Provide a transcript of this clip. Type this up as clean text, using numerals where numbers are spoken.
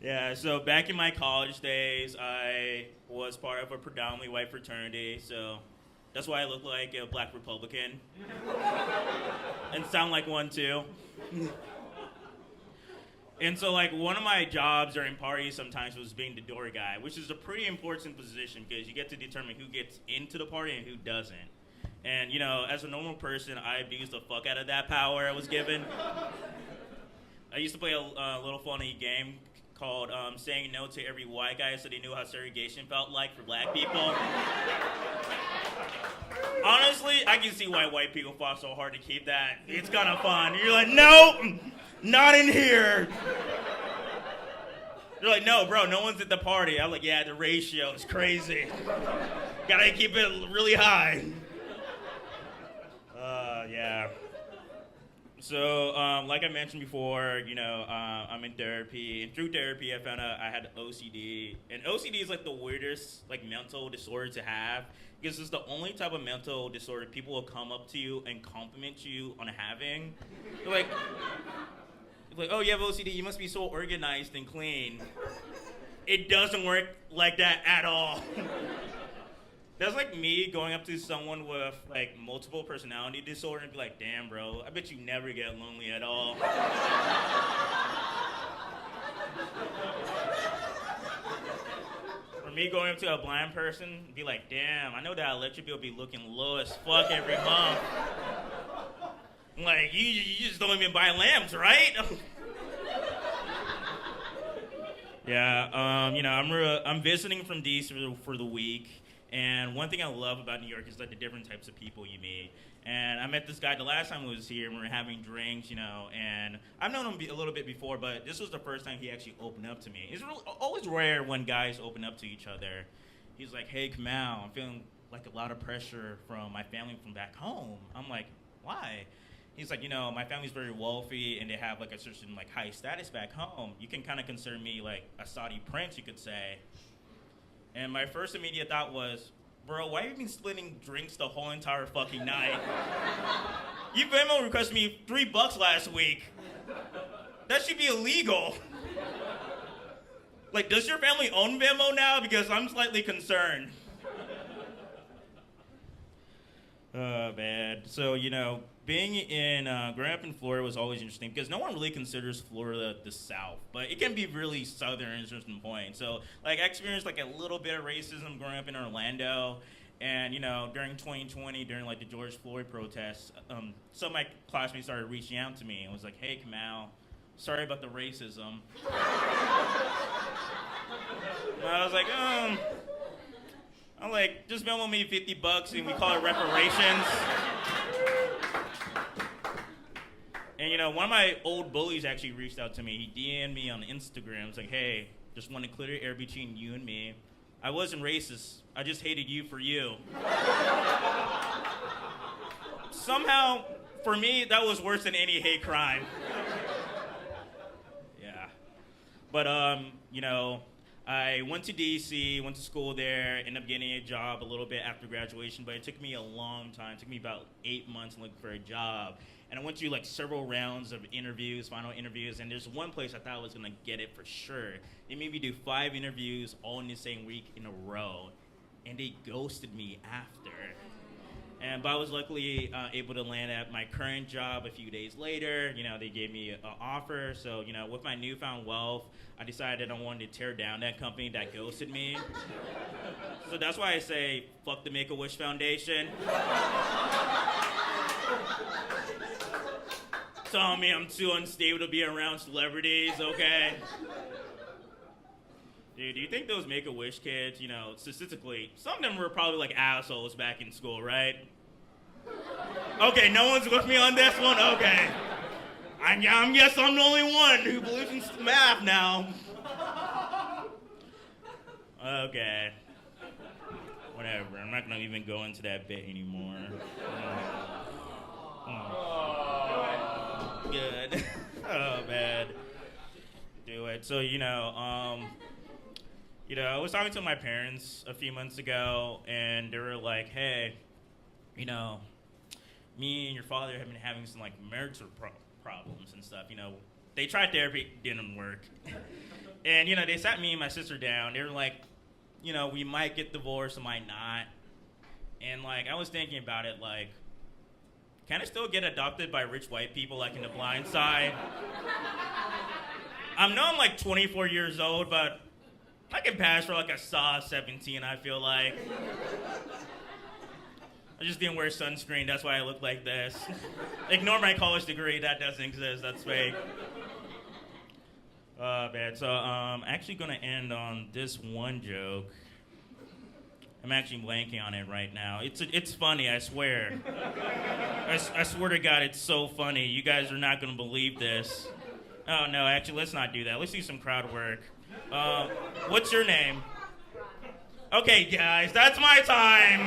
Yeah, so back in my college days, I was part of a predominantly white fraternity, so that's why I look like a black Republican and sound like one too. And so, like, one of my jobs during parties sometimes was being the door guy, which is a pretty important position because you get to determine who gets into the party and who doesn't. And, you know, as a normal person, I abused the fuck out of that power I was given. I used to play a little funny game called saying no to every white guy so they knew how segregation felt like for black people. Honestly, I can see why white people fought so hard to keep that. It's kind of fun. You're like, no, not in here. They're like, no, bro, no one's at the party. I'm like, yeah, the ratio is crazy. Gotta keep it really high. Yeah. So, like I mentioned before, you know, I'm in therapy, and through therapy, I found out I had OCD, and OCD is like the weirdest, like, mental disorder to have, because it's the only type of mental disorder people will come up to you and compliment you on having. They're like, oh, you have OCD, you must be so organized and clean. It doesn't work like that at all. That's like me going up to someone with, like, multiple personality disorder and be like, damn, bro, I bet you never get lonely at all. Or me going up to a blind person and be like, damn, I know that electric bill be looking low as fuck every month. I'm like, you just don't even buy lamps, right? Yeah, you know, I'm visiting from DC for the week. And one thing I love about New York is like the different types of people you meet. And I met this guy the last time I was here, and we were having drinks, you know, and I've known him a little bit before, but this was the first time he actually opened up to me. It's always rare when guys open up to each other. He's like, hey, Kamal, I'm feeling like a lot of pressure from my family from back home. I'm like, why? He's like, you know, my family's very wealthy, and they have like a certain like high status back home. You can kind of consider me like a Saudi prince, you could say. And my first immediate thought was, bro, why have you been splitting drinks the whole entire fucking night? You Venmo requested me $3 last week. That should be illegal. Like, does your family own Venmo now? Because I'm slightly concerned. Oh, man. So, you know, growing up in Florida was always interesting because no one really considers Florida the South, but it can be really southern at a certain point. So, like, I experienced, like, a little bit of racism growing up in Orlando, and, you know, during 2020, during, like, the George Floyd protests, some of my classmates started reaching out to me and was like, hey, Kamal, sorry about the racism. And I was like, I'm like, just Venmo me $50 and we call it reparations. And, you know, one of my old bullies actually reached out to me. He DM'd me on Instagram. It's like, hey, just want to clear the air between you and me. I wasn't racist. I just hated you for you. Somehow, for me, that was worse than any hate crime. Yeah. But, you know, I went to DC, went to school there, ended up getting a job a little bit after graduation, but it took me a long time. It took me about 8 months looking for a job. And I went through like several rounds of interviews, final interviews, and there's one place I thought I was gonna get it for sure. They made me do 5 interviews all in the same week in a row, and they ghosted me after. But I was luckily able to land at my current job a few days later. You know, they gave me an offer. So, you know, with my newfound wealth, I decided I wanted to tear down that company that ghosted me. So that's why I say, fuck the Make-A-Wish Foundation. Telling me I'm too unstable to be around celebrities, okay? Dude, do you think those Make-A-Wish kids, you know, statistically, some of them were probably like assholes back in school, right? Okay, no one's with me on this one? Okay. I guess I'm the only one who believes in math now. Okay. Whatever, I'm not gonna even go into that bit anymore. Good. Oh, man. Do it. So, you know, I was talking to my parents a few months ago, and they were like, hey, you know, me and your father have been having some, like, marital problems and stuff, you know. They tried therapy, didn't work. And, they sat me and my sister down. They were like, we might get divorced, we might not. And, I was thinking about it, can I still get adopted by rich white people, in The Blind Side? I know I'm, 24 years old, but I can pass for, a soft 17, I feel like. I just didn't wear sunscreen, that's why I look like this. Ignore my college degree, that doesn't exist, that's fake. Man, so I'm actually gonna end on this one joke. I'm actually blanking on it right now. It's funny, I swear. I swear to God, it's so funny. You guys are not gonna believe this. Oh no, actually, let's not do that. Let's do some crowd work. What's your name? Okay, guys, that's my time.